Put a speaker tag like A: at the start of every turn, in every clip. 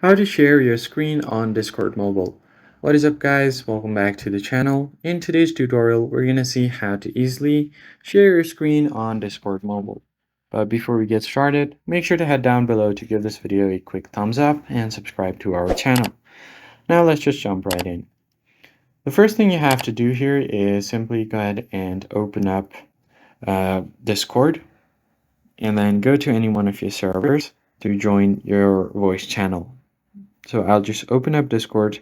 A: How to share your screen on Discord Mobile. What is up guys, welcome back to the channel. In today's tutorial, we're going to see how to easily share your screen on Discord Mobile. But before we get started, make sure to head down below to give this video a quick thumbs up and subscribe to our channel. Now let's just jump right in. The first thing you have to do here is simply go ahead and open up Discord and then go to any one of your servers to join your voice channel. So I'll just open up Discord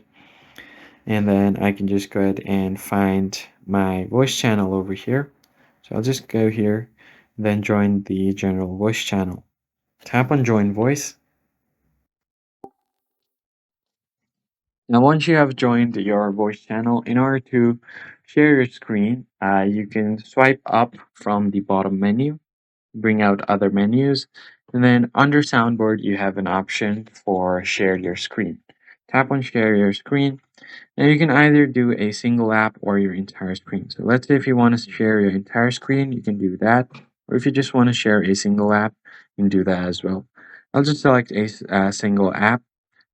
A: and then I can just go ahead and find my voice channel over here. So I'll just go here, then join the general voice channel. Tap on join voice. Now once you have joined your voice channel, in order to share your screen, you can swipe up from the bottom menu, bring out other menus, and then under soundboard you have an option for share your screen. Tap on share your screen. Now you can either do a single app or your entire screen. So let's say if you want to share your entire screen, you can do that. Or if you just want to share a single app, you can do that as well. I'll just select a single app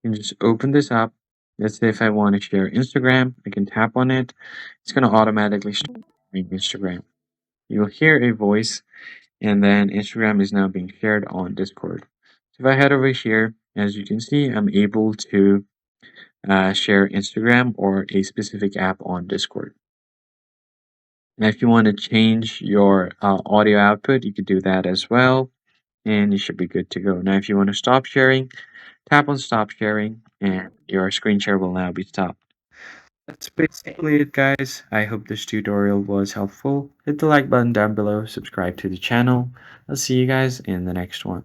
A: and just open this up. Let's say if I want to share Instagram, I can tap on it. It's going to automatically share Instagram. You'll hear a voice and then Instagram is now being shared on Discord. So if I head over here, as you can see, I'm able to share Instagram or a specific app on Discord. Now, if you want to change your audio output, you could do that as well, and you should be good to go. Now, if you want to stop sharing, tap on stop sharing, and your screen share will now be stopped. That's basically it, guys. I hope this tutorial was helpful. Hit the like button down below, subscribe to the channel. I'll see you guys in the next one.